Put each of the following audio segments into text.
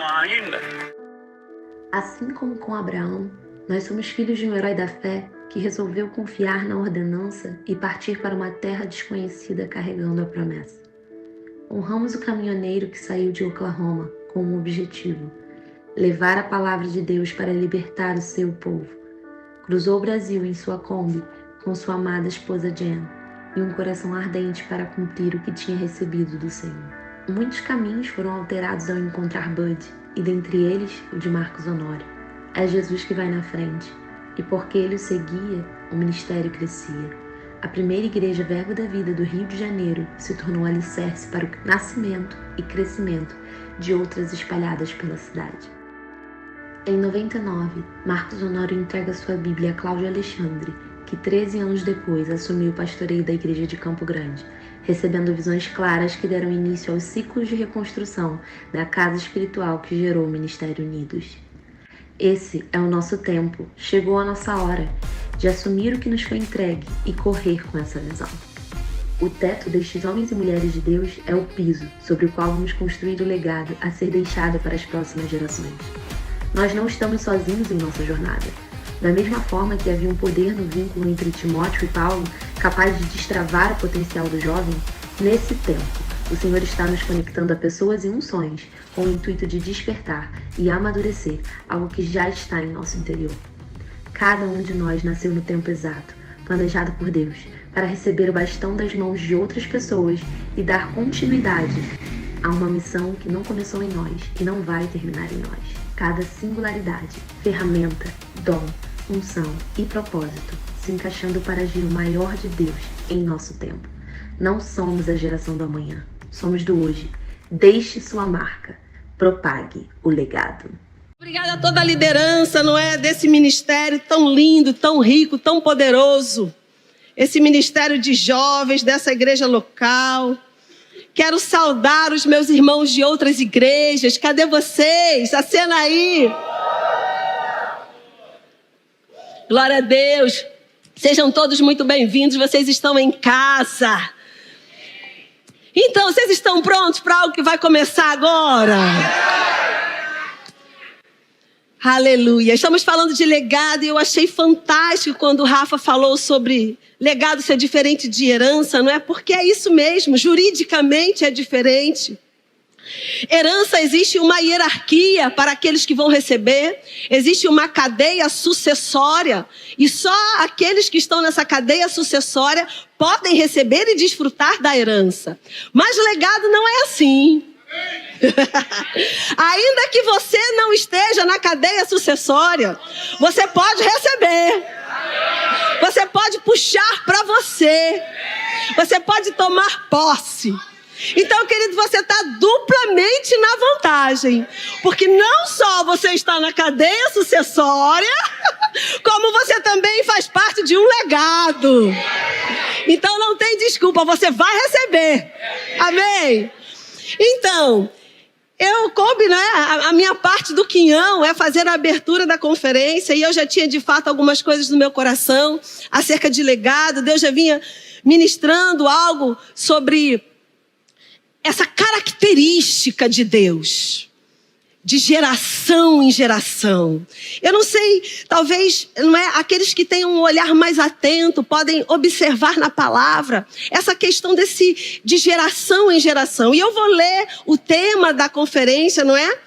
mind. Assim como com Abraão, nós somos filhos de um herói da fé que resolveu confiar na ordenança e partir para uma terra desconhecida carregando a promessa. Honramos o caminhoneiro que saiu de Oklahoma com um objetivo: levar a palavra de Deus para libertar o seu povo. Cruzou o Brasil em sua Kombi com sua amada esposa Jen e um coração ardente para cumprir o que tinha recebido do Senhor. Muitos caminhos foram alterados ao encontrar Bud, e dentre eles o de Marcos Honório. É Jesus que vai na frente, e porque ele o seguia, o ministério crescia. A primeira igreja Verbo da Vida do Rio de Janeiro se tornou alicerce para o nascimento e crescimento de outras espalhadas pela cidade. Em 99, Marcos Honório entrega sua Bíblia a Cláudio Alexandre, que 13 anos depois assumiu o pastoreio da igreja de Campo Grande, recebendo visões claras que deram início aos ciclos de reconstrução da casa espiritual que gerou o Ministério Unidos. Esse é o nosso tempo, chegou a nossa hora de assumir o que nos foi entregue e correr com essa visão. O teto destes homens e mulheres de Deus é o piso sobre o qual vamos construir o legado a ser deixado para as próximas gerações. Nós não estamos sozinhos em nossa jornada. Da mesma forma que havia um poder no vínculo entre Timóteo e Paulo, capaz de destravar o potencial do jovem, nesse tempo, o Senhor está nos conectando a pessoas e unções com o intuito de despertar e amadurecer algo que já está em nosso interior. Cada um de nós nasceu no tempo exato, planejado por Deus, para receber o bastão das mãos de outras pessoas e dar continuidade a uma missão que não começou em nós e não vai terminar em nós. Cada singularidade, ferramenta, dom, unção e propósito se encaixando para agir o maior de Deus em nosso tempo. Não somos a geração do amanhã, somos do hoje. Deixe sua marca, propague o legado. Obrigada a toda a liderança, não é, desse ministério tão lindo, tão rico, tão poderoso. Esse ministério de jovens dessa igreja local. Quero saudar os meus irmãos de outras igrejas. Cadê vocês? Acena aí. Glória a Deus. Sejam todos muito bem-vindos. Vocês estão em casa. Então, vocês estão prontos para algo que vai começar agora? Aleluia. Estamos falando de legado e eu achei fantástico quando o Rafa falou sobre legado ser diferente de herança, não é? Porque é isso mesmo, juridicamente é diferente. Herança, existe uma hierarquia para aqueles que vão receber, existe uma cadeia sucessória e só aqueles que estão nessa cadeia sucessória podem receber e desfrutar da herança. Mas legado não é assim. Ainda que você não esteja na cadeia sucessória, você pode receber. Você pode puxar para você. Você pode tomar posse. Então, querido, você está duplamente na vantagem. Porque não só você está na cadeia sucessória, como você também faz parte de um legado. Então, não tem desculpa, você vai receber. Amém? Então, eu coube, né? A minha parte do quinhão é fazer a abertura da conferência e eu já tinha de fato algumas coisas no meu coração acerca de legado. Deus já vinha ministrando algo sobre essa característica de Deus, de geração em geração. Eu não sei, talvez, não é, aqueles que têm um olhar mais atento podem observar na palavra essa questão de geração em geração. E eu vou ler o tema da conferência, não é?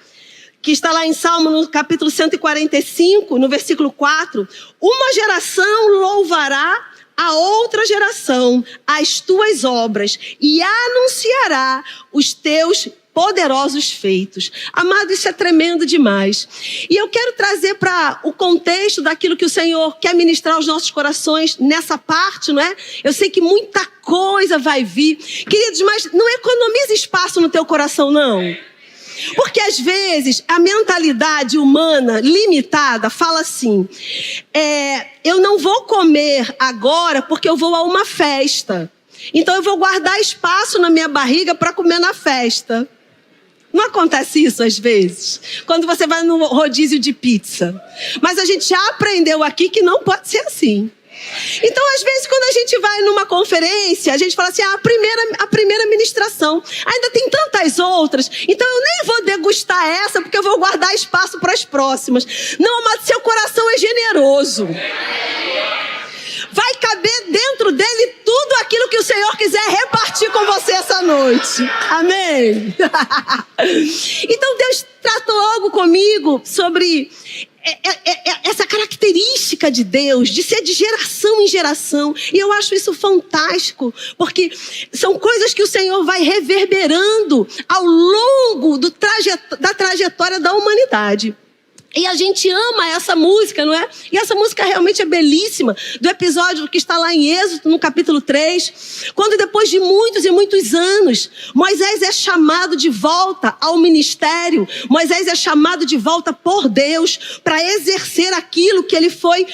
Que está lá em Salmo, no capítulo 145, no versículo 4. Uma geração louvará a outra geração as tuas obras e anunciará os teus poderosos feitos. Amado, isso é tremendo demais. E eu quero trazer para o contexto daquilo que o Senhor quer ministrar aos nossos corações nessa parte, não é? Eu sei que muita coisa vai vir. Queridos, mas não economize espaço no teu coração, não. Porque às vezes a mentalidade humana limitada fala assim, eu não vou comer agora porque eu vou a uma festa. Então eu vou guardar espaço na minha barriga para comer na festa. Não acontece isso às vezes? Quando você vai no rodízio de pizza. Mas a gente já aprendeu aqui que não pode ser assim. Então, às vezes, quando a gente vai numa conferência, a gente fala assim, a primeira ministração, ainda tem tantas outras, então eu nem vou degustar essa, porque eu vou guardar espaço para as próximas. Não, amado, seu coração é generoso. Vai caber dentro dele tudo aquilo que o Senhor quiser repartir com você essa noite. Amém? Então Deus tratou algo comigo sobre essa característica de Deus, de ser de geração em geração. E eu acho isso fantástico, porque são coisas que o Senhor vai reverberando ao longo da trajetória da humanidade. E a gente ama essa música, não é? E essa música realmente é belíssima, do episódio que está lá em Êxodo, no capítulo 3, quando depois de muitos e muitos anos, Moisés é chamado de volta ao ministério, Moisés é chamado de volta por Deus para exercer aquilo que ele foi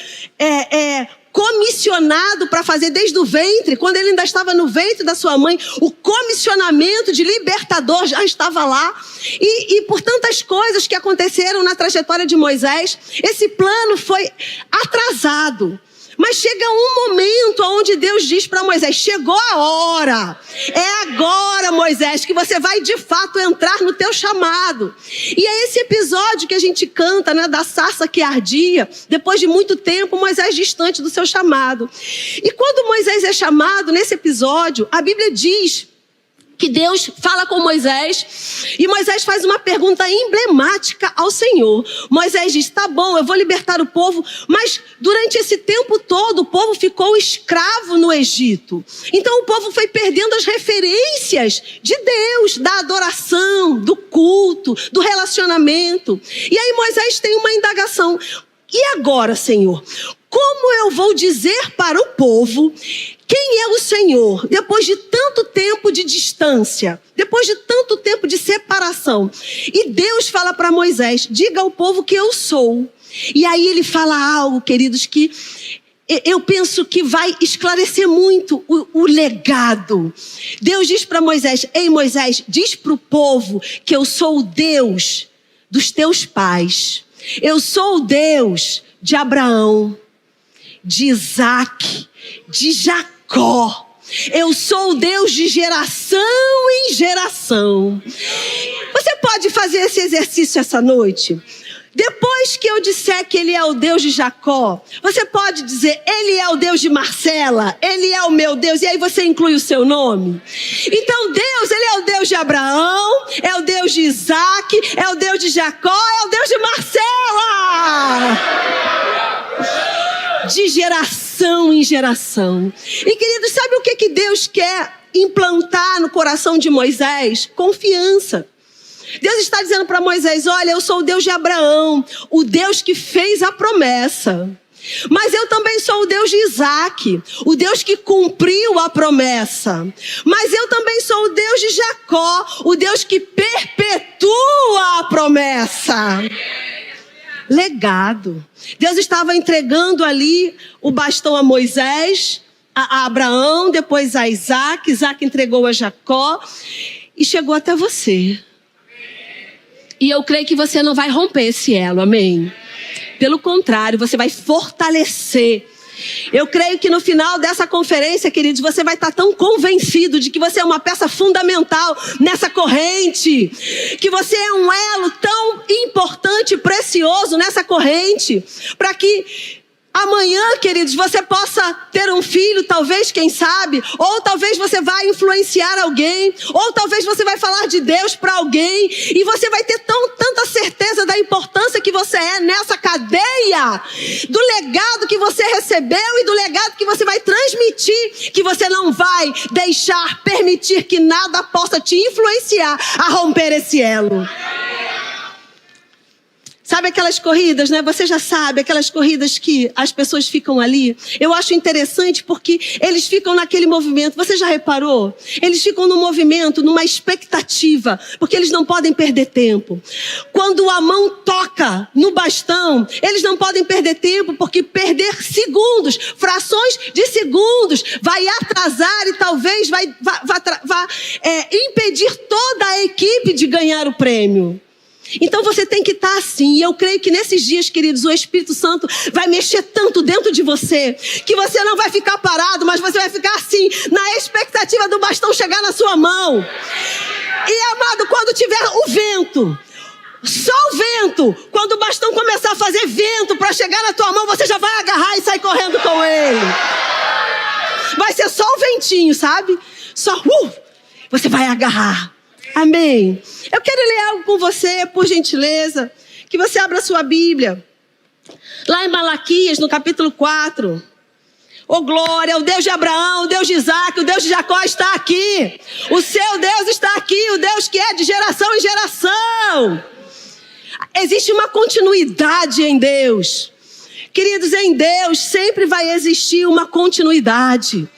comissionado para fazer desde o ventre, quando ele ainda estava no ventre da sua mãe. O comissionamento de libertador já estava lá. E por tantas coisas que aconteceram na trajetória de Moisés, esse plano foi atrasado. Mas chega um momento onde Deus diz para Moisés, chegou a hora. É agora, Moisés, que você vai de fato entrar no teu chamado. E é esse episódio que a gente canta, né, da sarça que ardia, depois de muito tempo, Moisés distante do seu chamado. E quando Moisés é chamado, nesse episódio, a Bíblia diz que Deus fala com Moisés, e Moisés faz uma pergunta emblemática ao Senhor. Moisés diz, tá bom, eu vou libertar o povo, mas durante esse tempo todo o povo ficou escravo no Egito. Então o povo foi perdendo as referências de Deus, da adoração, do culto, do relacionamento. E aí Moisés tem uma indagação, e agora, Senhor, como eu vou dizer para o povo quem é o Senhor, depois de tanto tempo de distância, depois de tanto tempo de separação? E Deus fala para Moisés, diga ao povo que eu sou. E aí ele fala algo, queridos, que eu penso que vai esclarecer muito o legado. Deus diz para Moisés, ei Moisés, diz para o povo que eu sou o Deus dos teus pais. Eu sou o Deus de Abraão, de Isaac, de Jacó. Eu sou o Deus de geração em geração. Você pode fazer esse exercício essa noite? Depois que eu disser que Ele é o Deus de Jacó, você pode dizer, Ele é o Deus de Marcela, Ele é o meu Deus, e aí você inclui o seu nome. Então Deus, Ele é o Deus de Abraão, é o Deus de Isaac, é o Deus de Jacó, é o Deus de Marcela. De geração em geração. E queridos, sabe o que Deus quer implantar no coração de Moisés? Confiança. Deus está dizendo para Moisés, olha, eu sou o Deus de Abraão, o Deus que fez a promessa. Mas eu também sou o Deus de Isaac, o Deus que cumpriu a promessa. Mas eu também sou o Deus de Jacó, o Deus que perpetua a promessa. Legado. Deus estava entregando ali o bastão a Moisés, a Abraão, depois a Isaac. Isaac entregou a Jacó e chegou até você. E eu creio que você não vai romper esse elo, amém? Pelo contrário, você vai fortalecer. Eu creio que no final dessa conferência, queridos, você vai estar tão convencido de que você é uma peça fundamental nessa corrente, que você é um elo tão importante e precioso nessa corrente, para que amanhã, queridos, você possa ter um filho, talvez, quem sabe, ou talvez você vai influenciar alguém, ou talvez você vai falar de Deus para alguém, e você vai ter tanta certeza da importância que você é nessa cadeia, do legado que você recebeu e do legado que você vai transmitir, que você não vai permitir que nada possa te influenciar a romper esse elo. Sabe aquelas corridas, né? Você já sabe, aquelas corridas que as pessoas ficam ali. Eu acho interessante porque eles ficam naquele movimento. Você já reparou? Eles ficam no movimento, numa expectativa, porque eles não podem perder tempo. Quando a mão toca no bastão, eles não podem perder tempo, porque perder segundos, frações de segundos, vai atrasar e talvez vai impedir toda a equipe de ganhar o prêmio. Então você tem que estar assim. E eu creio que nesses dias, queridos, o Espírito Santo vai mexer tanto dentro de você, que você não vai ficar parado, mas você vai ficar assim, na expectativa do bastão chegar na sua mão. E amado, quando tiver o vento, só o vento, quando o bastão começar a fazer vento para chegar na tua mão, você já vai agarrar e sair correndo com ele. Vai ser só o ventinho, sabe? Só, você vai agarrar. Amém. Eu quero ler algo com você, por gentileza. Que você abra a sua Bíblia. Lá em Malaquias, no capítulo 4. Oh glória, o Deus de Abraão, o Deus de Isaac, o Deus de Jacó está aqui. O seu Deus está aqui, o Deus que é de geração em geração. Existe uma continuidade em Deus. Queridos, em Deus sempre vai existir uma continuidade.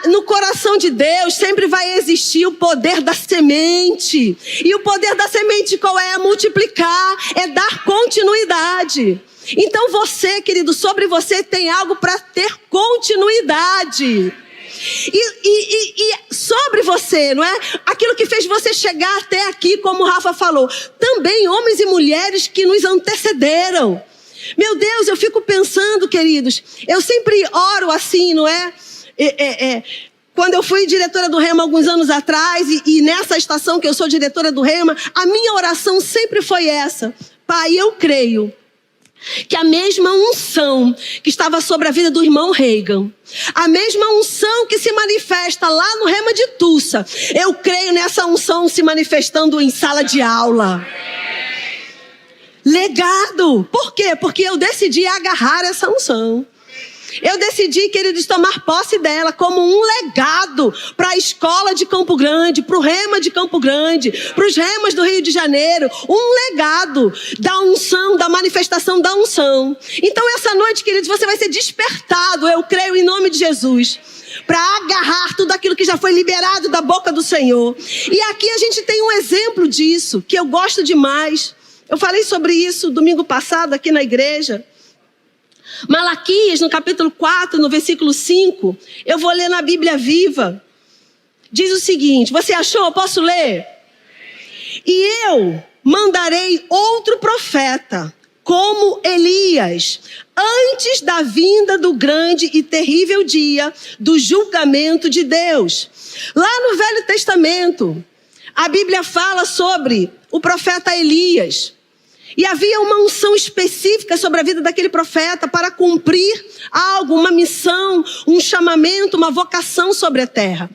No coração de Deus sempre vai existir o poder da semente. E o poder da semente qual é? Multiplicar, é dar continuidade. Então você, querido, sobre você tem algo para ter continuidade. E sobre você, não é? Aquilo que fez você chegar até aqui, como o Rafa falou. Também homens e mulheres que nos antecederam. Meu Deus, eu fico pensando, queridos, eu sempre oro assim, não é? Quando eu fui diretora do Rema alguns anos atrás, e nessa estação que eu sou diretora do Rema, a minha oração sempre foi essa. Pai, eu creio que a mesma unção que estava sobre a vida do irmão Reagan, a mesma unção que se manifesta lá no Rema de Tulsa, eu creio nessa unção se manifestando em sala de aula. Legado. Por quê? Porque eu decidi agarrar essa unção. Eu decidi, queridos, tomar posse dela como um legado para a escola de Campo Grande, para o Rema de Campo Grande, para os Remas do Rio de Janeiro. Um legado da unção, da manifestação da unção. Então essa noite, queridos, você vai ser despertado, eu creio em nome de Jesus, para agarrar tudo aquilo que já foi liberado da boca do Senhor. E aqui a gente tem um exemplo disso, que eu gosto demais. Eu falei sobre isso domingo passado aqui na igreja. Malaquias, no capítulo 4, no versículo 5, eu vou ler na Bíblia Viva. Diz o seguinte, você achou? Eu posso ler? E eu mandarei outro profeta, como Elias, antes da vinda do grande e terrível dia do julgamento de Deus. Lá no Velho Testamento, a Bíblia fala sobre o profeta Elias. E havia uma unção específica sobre a vida daquele profeta para cumprir algo, uma missão, um chamamento, uma vocação sobre a terra.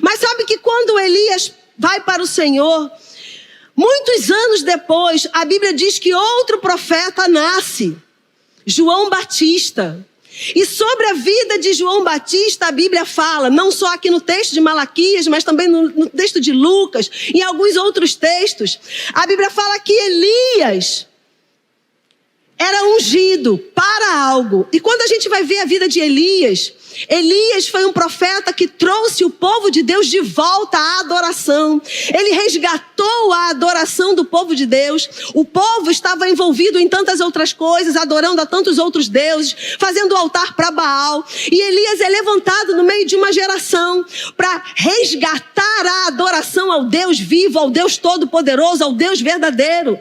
Mas sabe que quando Elias vai para o Senhor, muitos anos depois, a Bíblia diz que outro profeta nasce, João Batista. E sobre a vida de João Batista, a Bíblia fala, não só aqui no texto de Malaquias, mas também no texto de Lucas, e em alguns outros textos. A Bíblia fala que Elias era ungido para algo. E quando a gente vai ver a vida de Elias, Elias foi um profeta que trouxe o povo de Deus de volta à adoração. Ele resgatou a adoração do povo de Deus. O povo estava envolvido em tantas outras coisas, adorando a tantos outros deuses, fazendo altar para Baal. E Elias é levantado no meio de uma geração para resgatar a adoração ao Deus vivo, ao Deus todo-poderoso, ao Deus verdadeiro.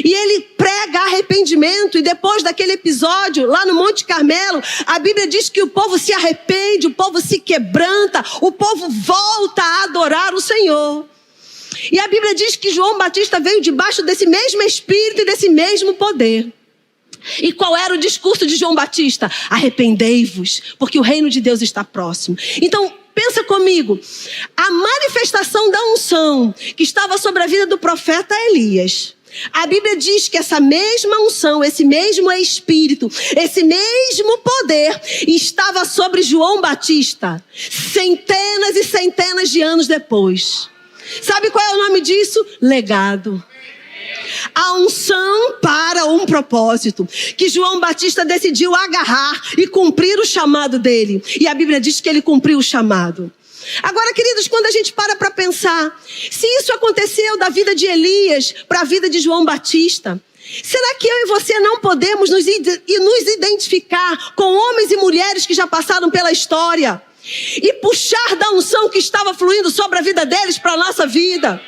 E ele prega arrependimento, e depois daquele episódio, lá no Monte Carmelo, a Bíblia diz que o povo se arrepende, o povo se quebranta, o povo volta a adorar o Senhor. E a Bíblia diz que João Batista veio debaixo desse mesmo espírito e desse mesmo poder. E qual era o discurso de João Batista? Arrependei-vos, porque o reino de Deus está próximo. Então, pensa comigo, a manifestação da unção que estava sobre a vida do profeta Elias, a Bíblia diz que essa mesma unção, esse mesmo espírito, esse mesmo poder estava sobre João Batista centenas e centenas de anos depois. Sabe qual é o nome disso? Legado. A unção para um propósito que João Batista decidiu agarrar e cumprir o chamado dele. E a Bíblia diz que ele cumpriu o chamado. Agora, queridos, quando a gente para pensar, se isso aconteceu da vida de Elias para a vida de João Batista, será que eu e você não podemos nos identificar com homens e mulheres que já passaram pela história e puxar da unção que estava fluindo sobre a vida deles para a nossa vida?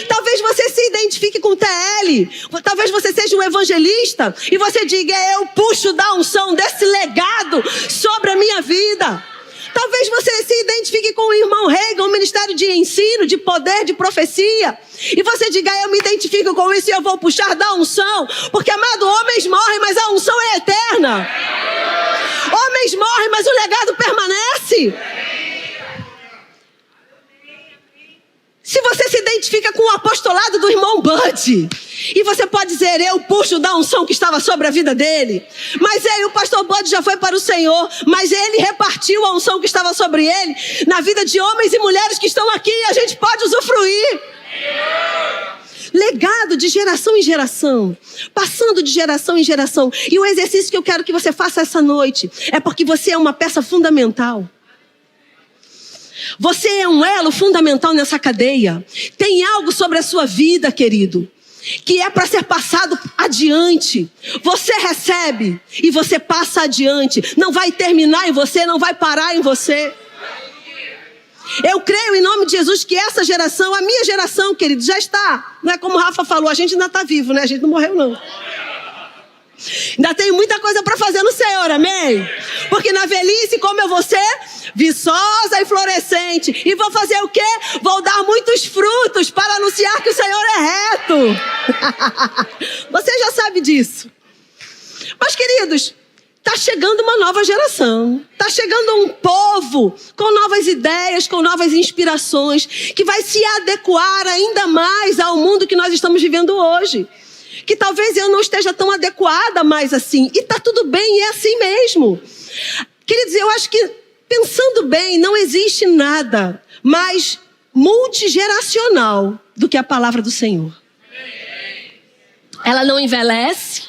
Talvez você se identifique com TL. Talvez você seja um evangelista e você diga: eu puxo da unção desse legado sobre a minha vida. Talvez você se identifique com o irmão Reagan, um ministério de ensino, de poder, de profecia. E você diga: eu me identifico com isso e eu vou puxar da unção. Porque, amado, homens morrem, mas a unção é eterna. Homens morrem, mas o legado permanece. Se você se identifica com o apostolado do irmão Bud, e você pode dizer: eu puxo da unção que estava sobre a vida dele. Mas o pastor Bud já foi para o Senhor, mas ele repartiu a unção que estava sobre ele na vida de homens e mulheres que estão aqui, e a gente pode usufruir. Legado de geração em geração, passando de geração em geração. E o exercício que eu quero que você faça essa noite é porque você é uma peça fundamental. Você é um elo fundamental nessa cadeia. Tem algo sobre a sua vida, querido, que é para ser passado adiante. Você recebe e você passa adiante. Não vai terminar em você, não vai parar em você. Eu creio em nome de Jesus que essa geração, a minha geração, querido, já está. Não é como o Rafa falou, a gente ainda está vivo, né? A gente não morreu, não. Ainda tem muita coisa para fazer no Senhor, amém? Porque na velhice, como eu vou ser? Viçosa e florescente. E vou fazer o quê? Vou dar muitos frutos para anunciar que o Senhor é reto. Você já sabe disso. Mas, queridos, está chegando uma nova geração. Está chegando um povo com novas ideias, com novas inspirações, que vai se adequar ainda mais ao mundo que nós estamos vivendo hoje. Que talvez eu não esteja tão adequada mais assim. E está tudo bem, é assim mesmo. Queridos, eu acho que, pensando bem, não existe nada mais multigeracional do que a palavra do Senhor. Ela não envelhece.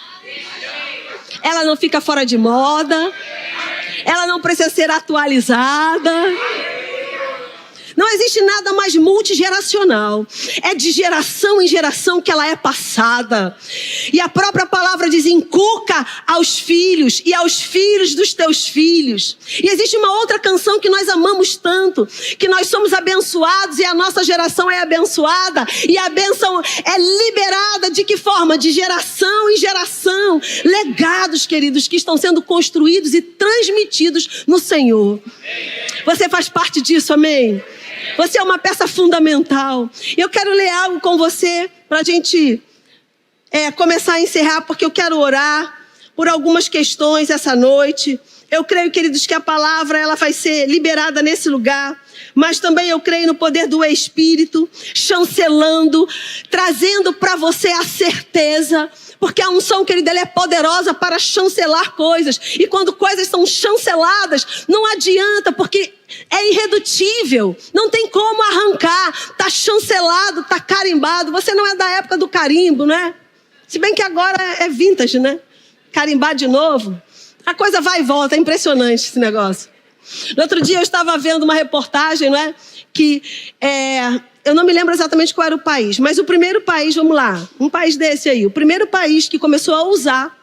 Ela não fica fora de moda. Ela não precisa ser atualizada. Não existe nada mais multigeracional. É de geração em geração que ela é passada. E a própria palavra diz: inculca aos filhos e aos filhos dos teus filhos. E existe uma outra canção que nós amamos tanto, que nós somos abençoados e a nossa geração é abençoada. E a bênção é liberada de que forma? De geração em geração. Legados, queridos, que estão sendo construídos e transmitidos no Senhor. Você faz parte disso, amém? Você é uma peça fundamental. E eu quero ler algo com você para a gente começar a encerrar, porque eu quero orar por algumas questões essa noite. Eu creio, queridos, que a palavra ela vai ser liberada nesse lugar. Mas também eu creio no poder do Espírito, chancelando, trazendo para você a certeza. Porque a unção, querida, ela é poderosa para chancelar coisas. E quando coisas são chanceladas, não adianta, porque é irredutível. Não tem como arrancar. Está chancelado, está carimbado. Você não é da época do carimbo, né? Se bem que agora é vintage, né? Carimbar de novo. A coisa vai e volta. É impressionante esse negócio. No outro dia eu estava vendo uma reportagem, não é? Que eu não me lembro exatamente qual era o país, mas o primeiro país, vamos lá, um país desse aí, o primeiro país que começou a usar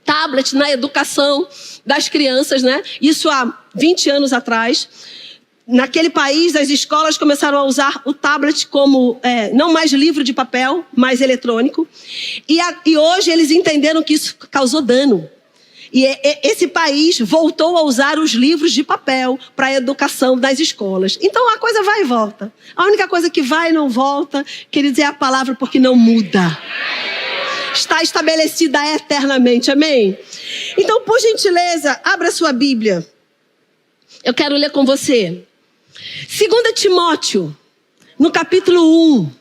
tablet na educação das crianças, né? Isso há 20 anos atrás. Naquele país, as escolas começaram a usar o tablet como, não mais livro de papel, mas eletrônico. E hoje eles entenderam que isso causou dano. E esse país voltou a usar os livros de papel para a educação das escolas. Então a coisa vai e volta. A única coisa que vai e não volta, queridos, é a palavra, porque não muda. Está estabelecida eternamente, amém? Então, por gentileza, abra sua Bíblia. Eu quero ler com você. 2 Timóteo, no capítulo 1,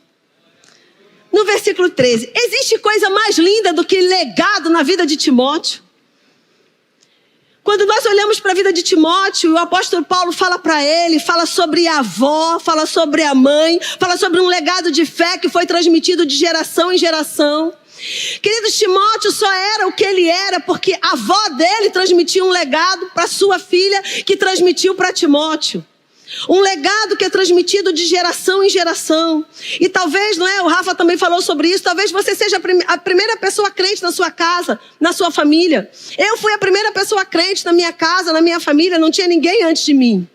no versículo 13. Existe coisa mais linda do que legado na vida de Timóteo? Quando nós olhamos para a vida de Timóteo, o apóstolo Paulo fala para ele, fala sobre a avó, fala sobre a mãe, fala sobre um legado de fé que foi transmitido de geração em geração. Queridos, Timóteo só era o que ele era porque a avó dele transmitia um legado para sua filha, que transmitiu para Timóteo. Um legado que é transmitido de geração em geração. E talvez, não é? O Rafa também falou sobre isso. Talvez você seja a primeira pessoa crente na sua casa, na sua família. Eu fui a primeira pessoa crente na minha casa, na minha família. Não tinha ninguém antes de mim.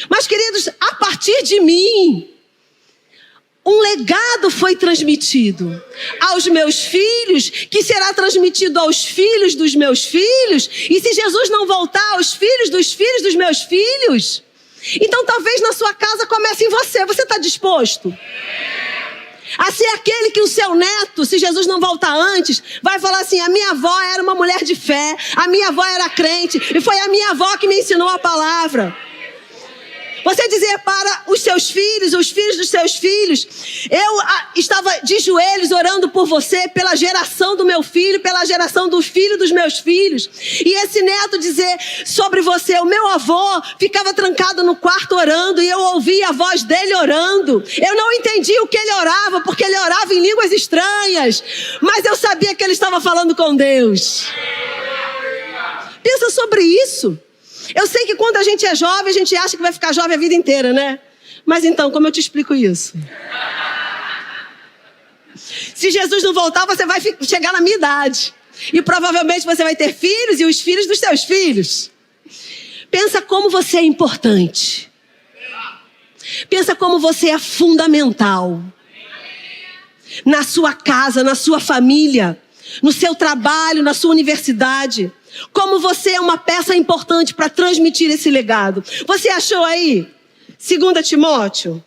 Mas, queridos, a partir de mim, um legado foi transmitido aos meus filhos, que será transmitido aos filhos dos meus filhos. E se Jesus não voltar, aos filhos dos meus filhos. Então talvez na sua casa comece em você. Você está disposto a ser aquele que o seu neto, se Jesus não voltar antes, vai falar assim: a minha avó era uma mulher de fé, a minha avó era crente, e foi a minha avó que me ensinou a palavra. Você dizer para os seus filhos, os filhos dos seus filhos: eu estava de joelhos orando por você, pela geração do meu filho, pela geração do filho dos meus filhos. E esse neto dizer sobre você: o meu avô ficava trancado no quarto orando e eu ouvia a voz dele orando. Eu não entendi o que ele orava, porque ele orava em línguas estranhas, mas eu sabia que ele estava falando com Deus. Pensa sobre isso. Eu sei que quando a gente é jovem, a gente acha que vai ficar jovem a vida inteira, né? Mas então, como eu te explico isso? Se Jesus não voltar, você vai chegar na minha idade. E provavelmente você vai ter filhos e os filhos dos seus filhos. Pensa como você é importante. Pensa como você é fundamental. Na sua casa, na sua família, no seu trabalho, na sua universidade. Como você é uma peça importante para transmitir esse legado. Você achou aí? 2 Timóteo.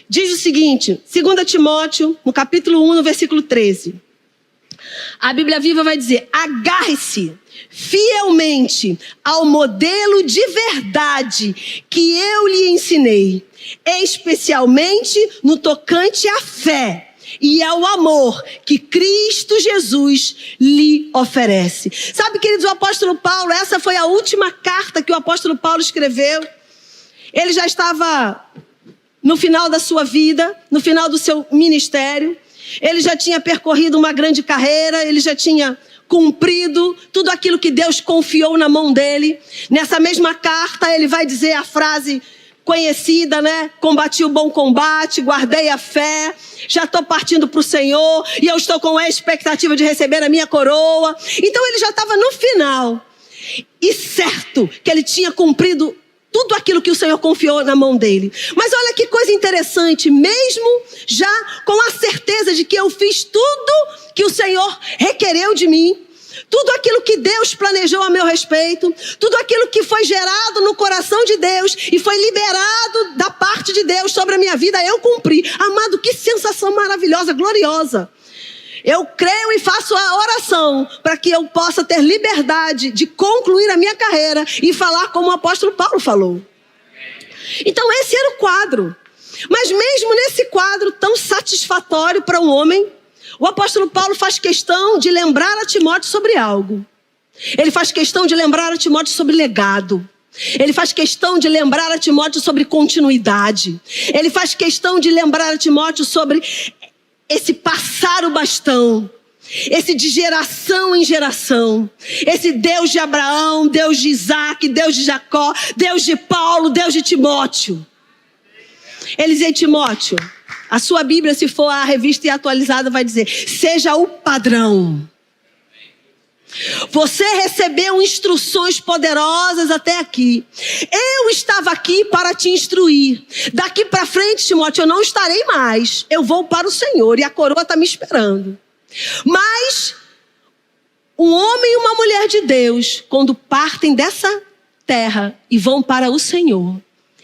Diz o seguinte, 2 Timóteo, no capítulo 1, no versículo 13. A Bíblia Viva vai dizer: agarre-se fielmente ao modelo de verdade que eu lhe ensinei, especialmente no tocante à fé e ao amor que Cristo Jesus lhe oferece. Sabe, queridos, o apóstolo Paulo, essa foi a última carta que o apóstolo Paulo escreveu. Ele já estava no final da sua vida, no final do seu ministério. Ele já tinha percorrido uma grande carreira, ele já tinha cumprido tudo aquilo que Deus confiou na mão dele. Nessa mesma carta, ele vai dizer a frase conhecida, né? Combati o bom combate, guardei a fé, já estou partindo para o Senhor e eu estou com a expectativa de receber a minha coroa. Então ele já estava no final e certo que ele tinha cumprido tudo aquilo que o Senhor confiou na mão dele. Mas olha que coisa interessante, mesmo já com a certeza de que eu fiz tudo que o Senhor requereu de mim, tudo aquilo que Deus planejou a meu respeito, tudo aquilo que foi gerado no coração de Deus e foi liberado da parte de Deus sobre a minha vida, eu cumpri. Amado, que sensação maravilhosa, gloriosa. Eu creio e faço a oração para que eu possa ter liberdade de concluir a minha carreira e falar como o apóstolo Paulo falou. Então esse era o quadro. Mas mesmo nesse quadro tão satisfatório para um homem, o apóstolo Paulo faz questão de lembrar a Timóteo sobre algo. Ele faz questão de lembrar a Timóteo sobre legado. Ele faz questão de lembrar a Timóteo sobre continuidade. Ele faz questão de lembrar a Timóteo sobre esse passar o bastão. Esse de geração em geração. Esse Deus de Abraão, Deus de Isaac, Deus de Jacó, Deus de Paulo, Deus de Timóteo. Ele diz: Timóteo, a sua Bíblia, se for a revista e atualizada, vai dizer: seja o padrão. Você recebeu instruções poderosas até aqui. Eu estava aqui para te instruir. Daqui para frente, Timóteo, eu não estarei mais. Eu vou para o Senhor e a coroa está me esperando. Mas um homem e uma mulher de Deus, quando partem dessa terra e vão para o Senhor,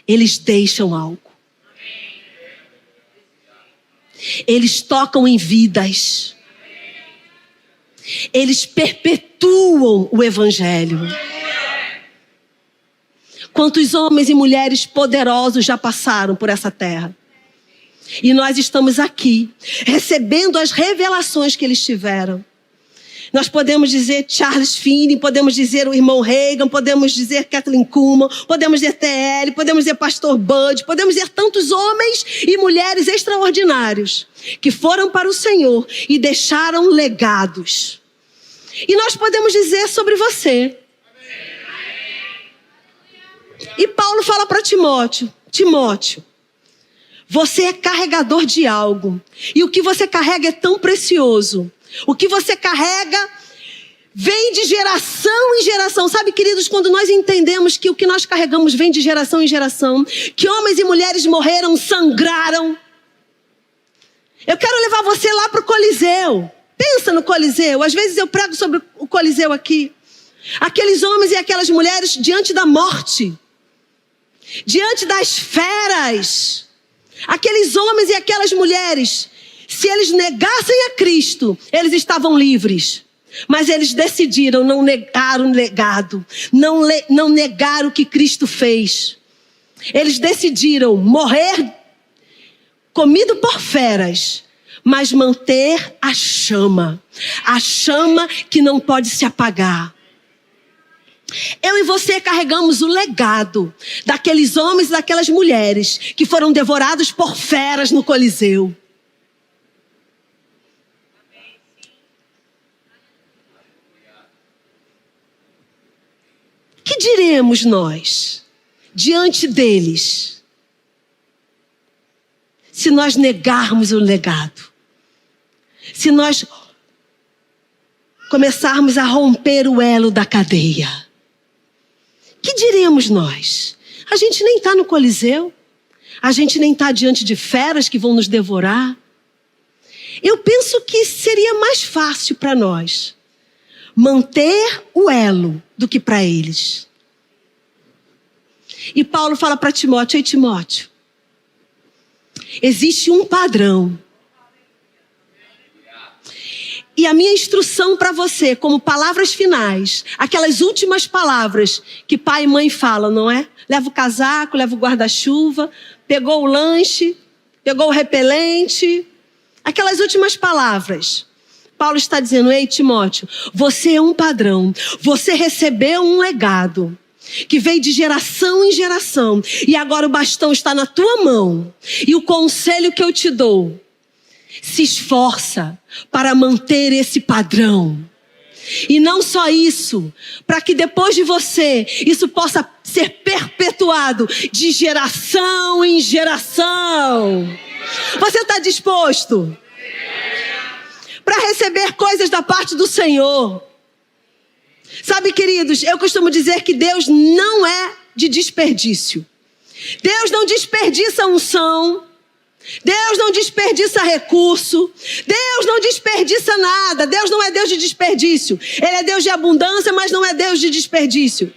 eles deixam algo. Eles tocam em vidas. Eles perpetuam o evangelho. Quantos homens e mulheres poderosos já passaram por essa terra? E nós estamos aqui, recebendo as revelações que eles tiveram. Nós podemos dizer Charles Finney, podemos dizer o irmão Reagan, podemos dizer Kathleen Kuhlman, podemos dizer T.L., podemos dizer Pastor Bud, podemos dizer tantos homens e mulheres extraordinários que foram para o Senhor e deixaram legados. E nós podemos dizer sobre você. E Paulo fala para Timóteo: Timóteo, você é carregador de algo. E o que você carrega é tão precioso. O que você carrega vem de geração em geração. Sabe, queridos, quando nós entendemos que o que nós carregamos vem de geração em geração, que homens e mulheres morreram, sangraram, Eu quero levar você lá para o Coliseu. Pensa no Coliseu. Às vezes eu prego sobre o Coliseu aqui. Aqueles homens e aquelas mulheres diante da morte. Diante das feras. Aqueles homens e aquelas mulheres, se eles negassem a Cristo, eles estavam livres. Mas eles decidiram não negar o legado. Não negar o que Cristo fez. Eles decidiram morrer comido por feras, mas manter a chama que não pode se apagar. Eu e você carregamos o legado daqueles homens e daquelas mulheres que foram devorados por feras no Coliseu. Que diremos nós diante deles? Se nós negarmos o legado, se nós começarmos a romper o elo da cadeia, que diremos nós? A gente nem está no Coliseu, a gente nem está diante de feras que vão nos devorar. Eu penso que seria mais fácil para nós manter o elo do que para eles. E Paulo fala para Timóteo: ei, Timóteo, existe um padrão. E a minha instrução para você, como palavras finais, aquelas últimas palavras que pai e mãe falam, não é? Leva o casaco, leva o guarda-chuva, pegou o lanche, pegou o repelente. Aquelas últimas palavras. Paulo está dizendo: ei, Timóteo, você é um padrão. Você recebeu um legado que veio de geração em geração. E agora o bastão está na tua mão. E o conselho que eu te dou: se esforça para manter esse padrão. E não só isso, para que depois de você, isso possa ser perpetuado de geração em geração. Você está disposto para receber coisas da parte do Senhor? Sabe, queridos, eu costumo dizer que Deus não é de desperdício. Deus não desperdiça unção. Deus não desperdiça recurso. Deus não desperdiça nada. Deus não é Deus de desperdício. Ele é Deus de abundância, mas não é Deus de desperdício.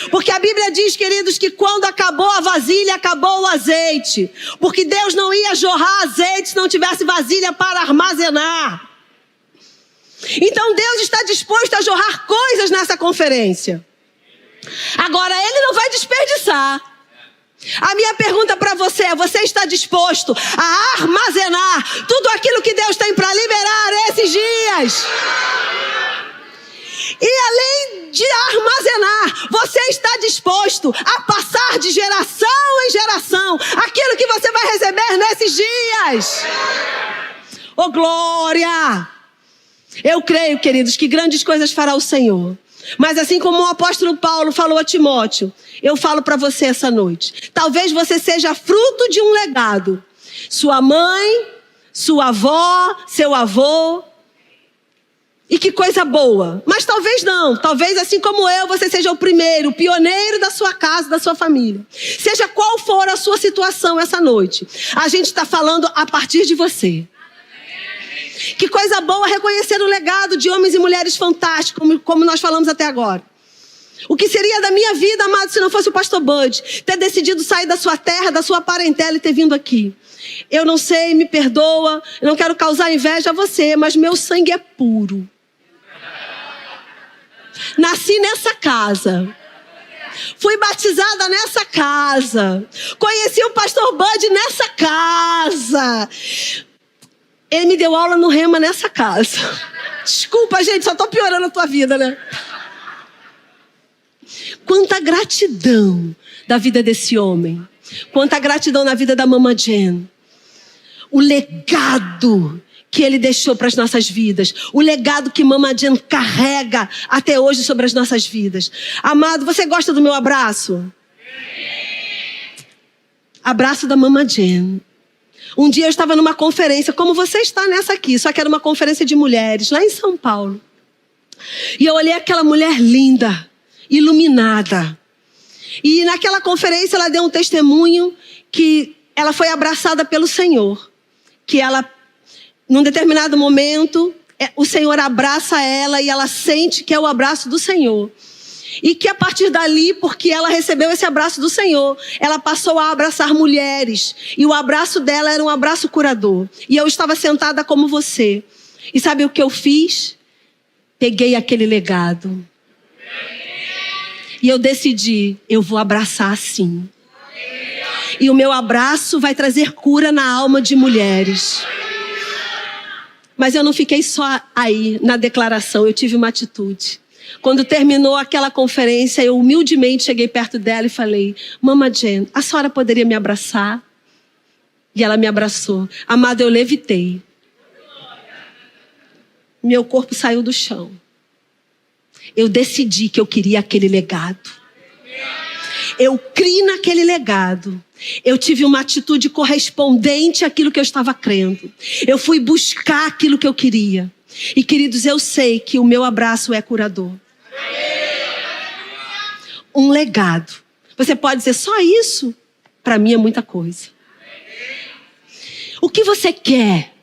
Porque a Bíblia diz, queridos, que quando acabou a vasilha, acabou o azeite. Porque Deus não ia jorrar azeite se não tivesse vasilha para armazenar. Então Deus está disposto a jorrar coisas nessa conferência. Agora, Ele não vai desperdiçar. A minha pergunta para você é: você está disposto a armazenar tudo aquilo que Deus tem para liberar esses dias? E além de armazenar, você está disposto a passar de geração em geração aquilo que você vai receber nesses dias? Oh, glória! Eu creio, queridos, que grandes coisas fará o Senhor. Mas assim como o apóstolo Paulo falou a Timóteo, eu falo para você essa noite: talvez você seja fruto de um legado. Sua mãe, sua avó, seu avô. E que coisa boa. Mas talvez não. Talvez, assim como eu, você seja o primeiro, o pioneiro da sua casa, da sua família. Seja qual for a sua situação essa noite, a gente está falando a partir de você. Que coisa boa reconhecer o legado de homens e mulheres fantásticos, como nós falamos até agora. O que seria da minha vida, amado, se não fosse o pastor Bud ter decidido sair da sua terra, da sua parentela e ter vindo aqui? Eu não sei, me perdoa, eu não quero causar inveja a você, mas meu sangue é puro. Nasci nessa casa. Fui batizada nessa casa. Conheci o pastor Bud nessa casa. Ele me deu aula no Rema nessa casa. Desculpa, gente, só estou piorando a tua vida, né? Quanta gratidão da vida desse homem. Quanta gratidão na vida da Mama Jen. O legado que ele deixou para as nossas vidas. O legado que Mama Jen carrega até hoje sobre as nossas vidas. Amado, você gosta do meu abraço? Abraço da Mama Jen. Um dia eu estava numa conferência, como você está nessa aqui, só que era uma conferência de mulheres, lá em São Paulo. E eu olhei aquela mulher linda, iluminada. E naquela conferência ela deu um testemunho que ela foi abraçada pelo Senhor. Que ela num determinado momento, o Senhor abraça ela e ela sente que é o abraço do Senhor. E que a partir dali, porque ela recebeu esse abraço do Senhor, ela passou a abraçar mulheres. E o abraço dela era um abraço curador. E eu estava sentada como você. E sabe o que eu fiz? Peguei aquele legado. E eu decidi, eu vou abraçar assim. E o meu abraço vai trazer cura na alma de mulheres. Mas eu não fiquei só aí na declaração, eu tive uma atitude. Quando terminou aquela conferência, eu humildemente cheguei perto dela e falei: Mama Jen, a senhora poderia me abraçar? E ela me abraçou. Amada, eu levitei. Meu corpo saiu do chão. Eu decidi que eu queria aquele legado. Eu criei naquele legado. Eu tive uma atitude correspondente àquilo que eu estava crendo. Eu fui buscar aquilo que eu queria. E queridos, eu sei que o meu abraço é curador. Um legado. Você pode dizer, só isso? Para mim é muita coisa. O que você quer?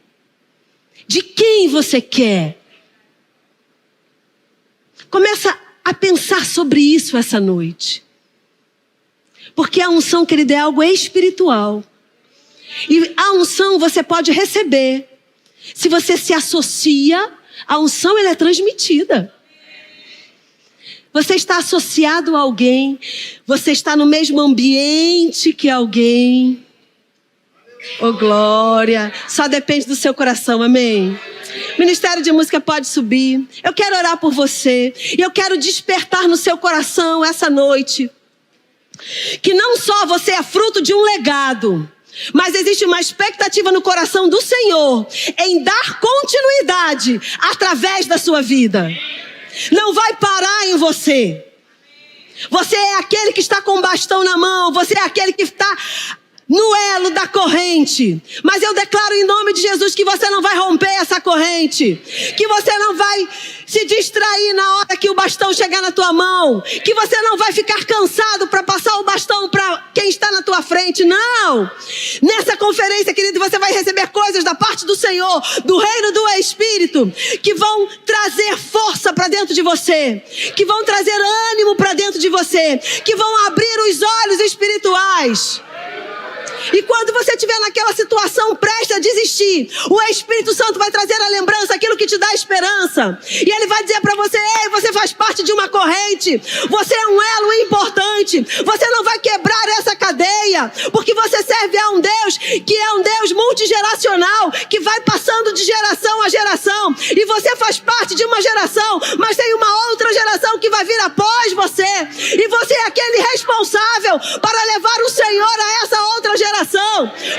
De quem você quer? Começa a pensar sobre isso essa noite. Porque a unção, querido, é algo espiritual. E a unção você pode receber. Se você se associa, a unção ela é transmitida. Você está associado a alguém. Você está no mesmo ambiente que alguém. Oh, glória. Só depende do seu coração, amém? Ministério de Música pode subir. Eu quero orar por você. E eu quero despertar no seu coração essa noite. Que não só você é fruto de um legado, mas existe uma expectativa no coração do Senhor em dar continuidade através da sua vida. Não vai parar em você. Você é aquele que está com o bastão na mão. Você é aquele que está no elo da corrente. Mas eu declaro em nome de Jesus que você não vai romper essa corrente. Que você não vai se distrair na hora que o bastão chegar na tua mão. Que você não vai ficar cansado para passar o bastão para quem está na tua frente. Não! Nessa conferência, querido, você vai receber coisas da parte do Senhor, do reino do Espírito, que vão trazer força para dentro de você. Que vão trazer ânimo para dentro de você. Que vão abrir os olhos espirituais. E quando você estiver naquela situação, preste a desistir. O Espírito Santo vai trazer a lembrança, aquilo que te dá esperança. E ele vai dizer para você, ei, você faz parte de uma corrente. Você é um elo importante. Você não vai quebrar essa cadeia. Porque você serve a um Deus que é um Deus multigeracional, que vai passando de geração a geração. E você faz parte de uma geração, mas tem uma outra geração que vai vir após você. E você é aquele responsável para levar o Senhor a essa outra geração.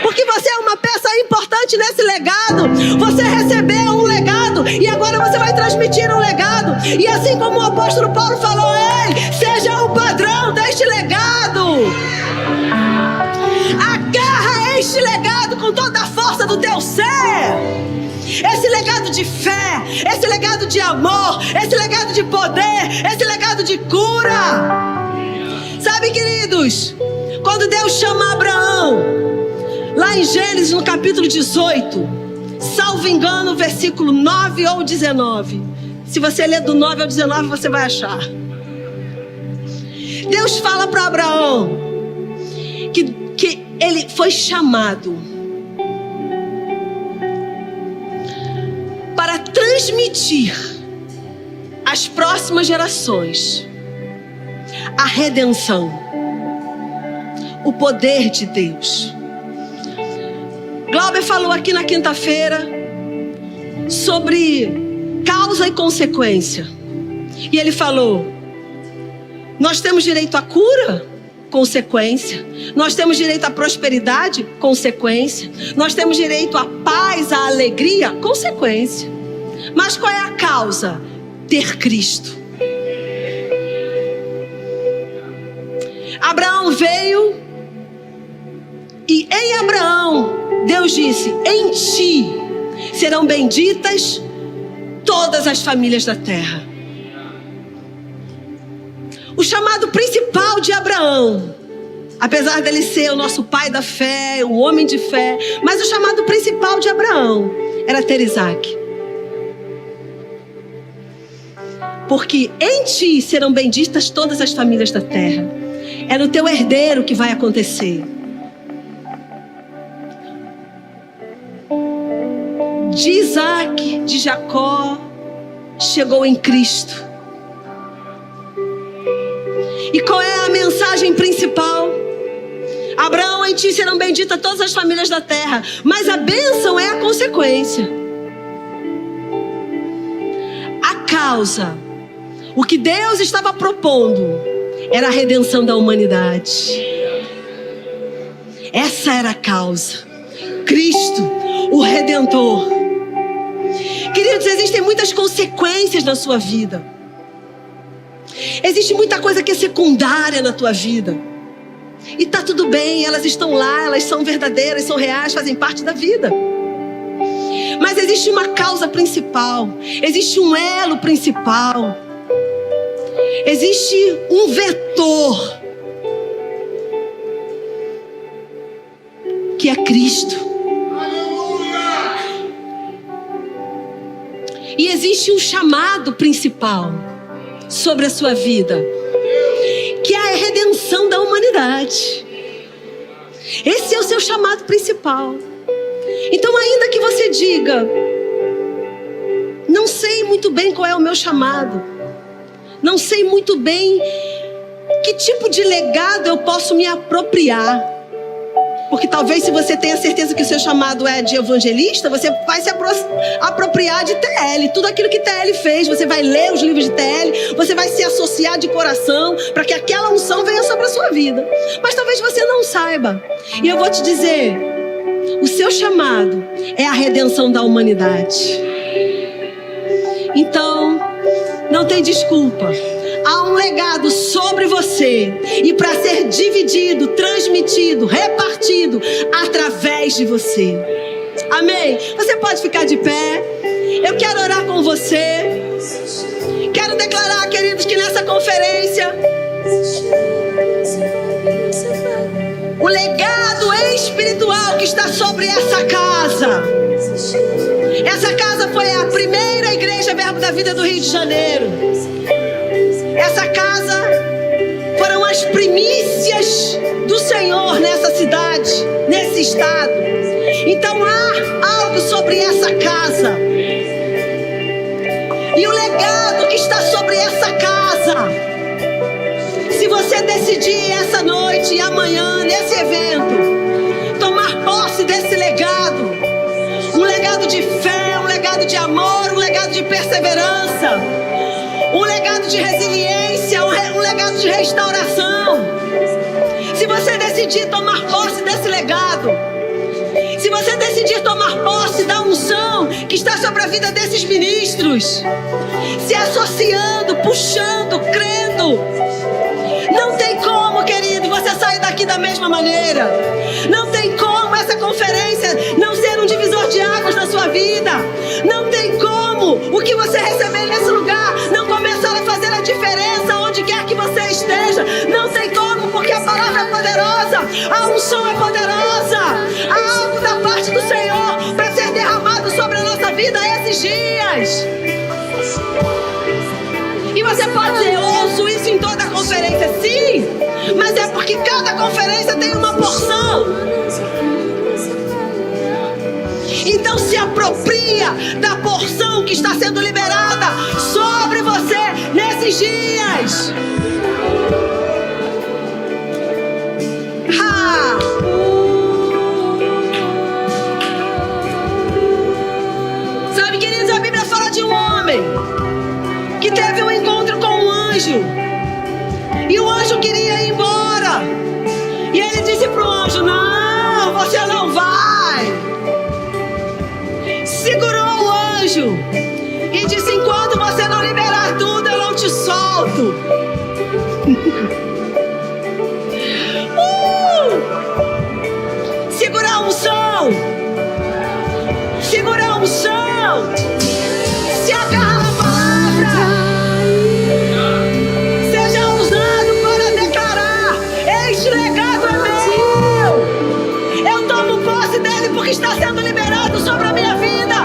Porque você é uma peça importante nesse legado. Você recebeu um legado e agora você vai transmitir um legado. E assim como o apóstolo Paulo falou, ei, seja o padrão deste legado. Agarra este legado com toda a força do teu ser. Esse legado de fé, esse legado de amor, esse legado de poder, esse legado de cura. Sabe, queridos, quando Deus chama Abraão, lá em Gênesis, no capítulo 18, salvo engano, versículo 9 ou 19. Se você ler do 9 ao 19, você vai achar. Deus fala para Abraão que ele foi chamado para transmitir às próximas gerações a redenção, o poder de Deus. Glauber falou aqui na quinta-feira sobre causa e consequência. E ele falou, nós temos direito à cura? Consequência. Nós temos direito à prosperidade? Consequência. Nós temos direito à paz, à alegria? Consequência. Mas qual é a causa? Ter Cristo. Abraão veio e em Abraão Deus disse, em ti serão benditas todas as famílias da terra. O chamado principal de Abraão, apesar dele ser o nosso pai da fé, o homem de fé, mas o chamado principal de Abraão era ter Isaac. Porque em ti serão benditas todas as famílias da terra. É no teu herdeiro que vai acontecer. De Isaac, de Jacó, chegou em Cristo. E qual é a mensagem principal? Abraão, em ti serão benditas todas as famílias da terra. Mas a bênção é a consequência. A causa, o que Deus estava propondo, era a redenção da humanidade. Essa era a causa. Cristo, o Redentor. Queridos, existem muitas consequências na sua vida. Existe muita coisa que é secundária na tua vida. E tá tudo bem, elas estão lá, elas são verdadeiras, são reais, fazem parte da vida. Mas existe uma causa principal, existe um elo principal, existe um vetor, que é Cristo. E existe um chamado principal sobre a sua vida, que é a redenção da humanidade. Esse é o seu chamado principal. Então, ainda que você diga, não sei muito bem qual é o meu chamado, não sei muito bem que tipo de legado eu posso me apropriar. Porque talvez, se você tenha certeza que o seu chamado é de evangelista, você vai se apropriar de TL. Tudo aquilo que TL fez, você vai ler os livros de TL, você vai se associar de coração para que aquela unção venha sobre a sua vida. Mas talvez você não saiba. E eu vou te dizer, o seu chamado é a redenção da humanidade. Então, não tem desculpa. Há um legado sobre você, e para ser dividido, transmitido, repartido através de você. Amém? Você pode ficar de pé. Eu quero orar com você. Quero declarar, queridos, que nessa conferência o legado espiritual que está sobre essa casa. Essa casa foi a primeira igreja Verbo da Vida do Rio de Janeiro. Essa casa foram as primícias do Senhor nessa cidade, nesse estado. Então há algo sobre essa casa. E o legado que está sobre essa casa, se você decidir essa noite e amanhã, nesse evento, tomar posse desse legado, um legado de fé, um legado de amor, um legado de perseverança, um legado de resiliência, um legado de restauração. Se você decidir tomar posse desse legado, se você decidir tomar posse da unção que está sobre a vida desses ministros, se associando, puxando, crendo, não tem como, querido, você sair daqui da mesma maneira. Não tem como essa conferência não ser um divisor de águas na sua vida. Não tem como o que você receber nesse lugar não começar a fazer a diferença onde quer que você esteja. Não tem como, porque a palavra é poderosa, a unção é poderosa. Há algo da parte do Senhor para ser derramado sobre a nossa vida esses dias. E você pode dizer, eu ouço isso em toda a conferência. Sim, mas é porque cada conferência tem uma porção. Então se apropria da porção que está sendo liberada sobre você nesses dias. Sabe, queridos, a Bíblia fala de um homem que teve um encontro com um anjo, e o anjo queria ir embora, e ele disse para o anjo, não, você não vai. Segurou o anjo e disse, enquanto você não liberar tudo, eu não te solto. Segura a unção, segura a unção, se agarra na palavra, seja usado para declarar, este legado é meu, eu tomo posse dele porque está sendo liberado sobre a minha vida.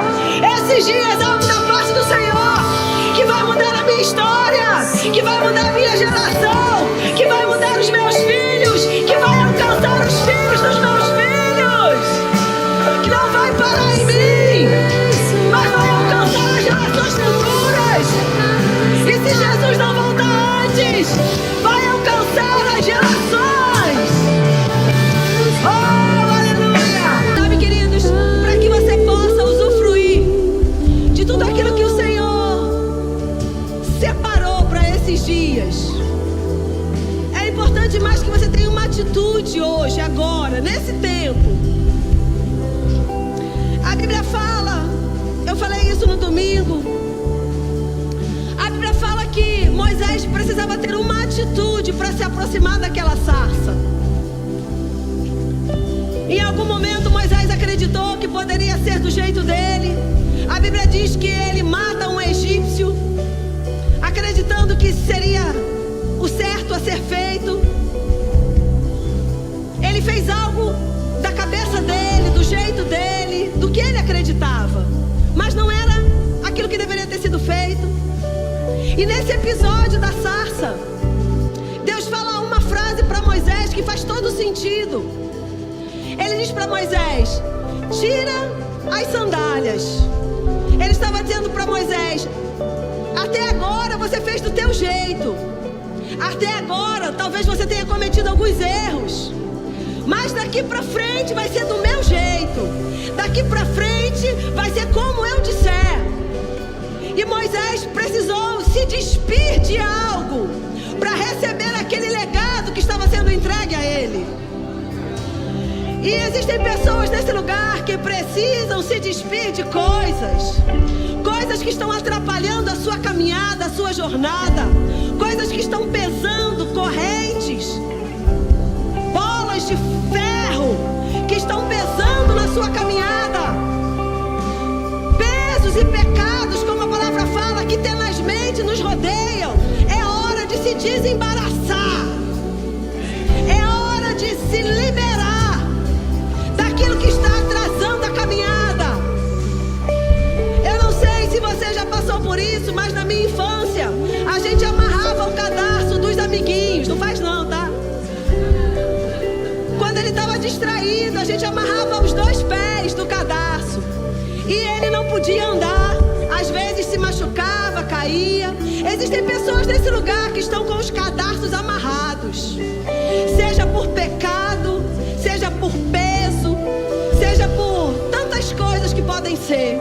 isso no domingo. A Bíblia fala que Moisés precisava ter uma atitude para se aproximar daquela sarça. Em algum momento Moisés acreditou que poderia ser do jeito dele. A Bíblia diz que ele mata um egípcio, acreditando que seria o certo a ser feito. Ele fez algo da cabeça dele, do jeito dele, do que ele acreditava, mas não era aquilo que deveria ter sido feito. E nesse episódio da sarça, Deus fala uma frase para Moisés que faz todo sentido. Ele diz para Moisés: tira as sandálias. Ele estava dizendo para Moisés: até agora você fez do teu jeito. Até agora talvez você tenha cometido alguns erros, mas daqui para frente vai ser do meu jeito. Daqui para frente vai ser como eu disser. E Moisés precisou se despir de algo para receber aquele legado que estava sendo entregue a ele. E existem pessoas nesse lugar que precisam se despir de coisas que estão atrapalhando a sua caminhada, a sua jornada, coisas que estão pesando, correntes, bolas de ferro que estão pesando na sua caminhada, pesos e pecados, como a palavra fala, que tenazmente nos rodeiam. É hora de se desembaraçar, é hora de se liberar daquilo que está atrasando a caminhada. Eu não sei se você já passou por isso, mas na minha infância a gente amarrava o cadarço dos amiguinhos. Não faz não, tá? Quando ele estava distraído, a gente amarrava os 2 pés do cadarço e ele não podia andar. Às vezes se machucava, caía. Existem pessoas nesse lugar que estão com os cadarços amarrados, seja por pecado, seja por peso, seja por tantas coisas que podem ser.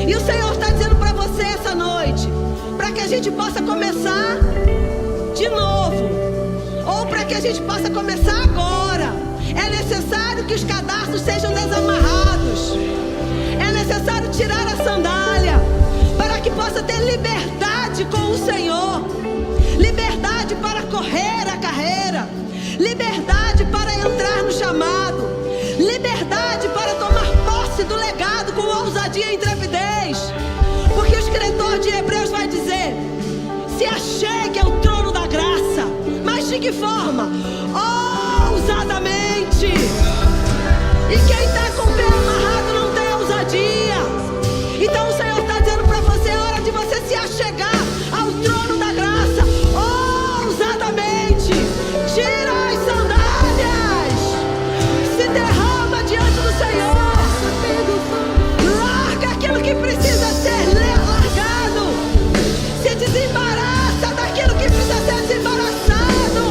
E o Senhor está dizendo para você essa noite, para que a gente possa começar de novo, ou para que a gente possa começar agora, é necessário que os cadarços sejam desamarrados. É necessário tirar a sandália, para que possa ter liberdade com o Senhor, liberdade para correr a carreira, liberdade para entrar no chamado, liberdade para tomar posse do legado com ousadia e intrepidez. Porque o escritor de Hebreus vai dizer: se achegue ao trono da graça. Mas de que forma? Ousadamente. E quem está com o pé amarrado não tem ousadia. Então o Senhor está dizendo para você: é hora de você se achegar ao trono da graça ousadamente. Tira as sandálias, se derrama diante do Senhor, larga aquilo que precisa ser largado, se desembaraça daquilo que precisa ser desembaraçado,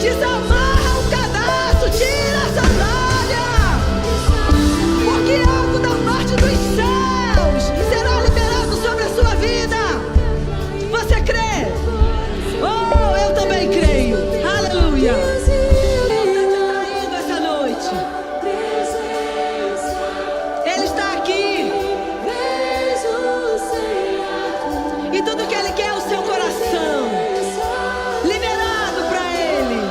desamarra o cadastro, tira a sandália, porque algo da parte dos céus será liberado sobre a sua vida. Você crê? Oh, eu também creio. Aleluia. Essa noite Ele está aqui, e tudo que Ele quer é o seu coração liberado para Ele,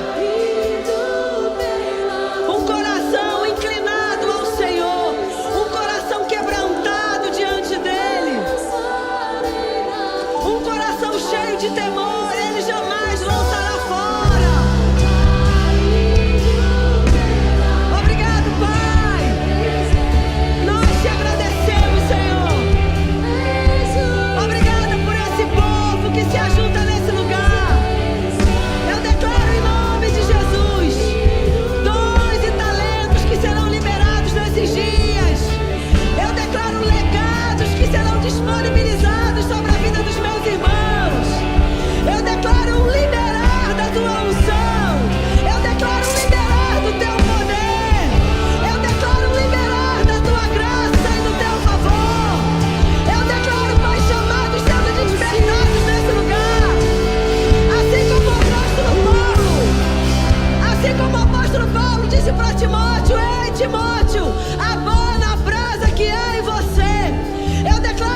um coração inclinado ao Senhor, um coração quebrantado diante dEle, um coração cheio de temor. Ele jamais lançará fora. Obrigado, Pai. Nós te agradecemos, Senhor. Obrigada por esse povo que se ajunta nesse lugar. Eu declaro em nome de Jesus dons e talentos que serão liberados nesses dias. Eu declaro legados que serão disponibilizados sobre a vida dos meus irmãos. Eu declaro um liberar da tua unção. Eu declaro um liberar do teu poder. Eu declaro um liberar da tua graça e do teu favor. Eu declaro, Pai, chamados sendo despertados nesse lugar. Assim como o apóstolo Paulo disse para Timóteo: ei, Timóteo, abana a brasa que há em você. Eu declaro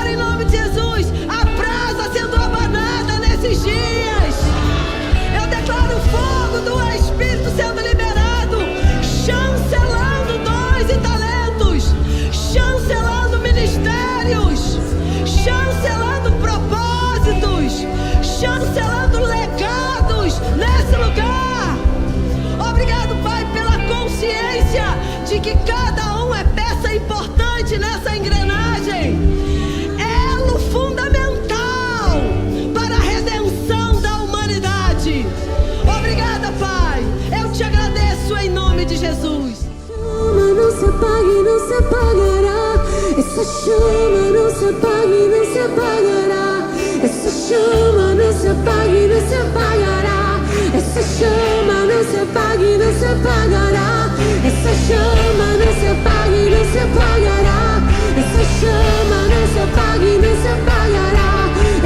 de que cada um é peça importante nessa engrenagem, elo fundamental para a redenção da humanidade. Obrigada, Pai. Eu te agradeço em nome de Jesus. Chama não se apague, não se apagará. Essa chama não se apague, não se apagará. Essa chama não se apague, não se apagará. Essa chama não se apague, não se apagará. Essa chama não se apague, não se apagará. Essa chama não se apague, não se apagará.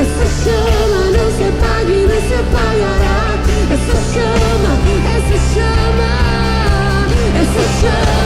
Essa chama não se apague, não se apagará. Essa chama, essa chama, essa chama.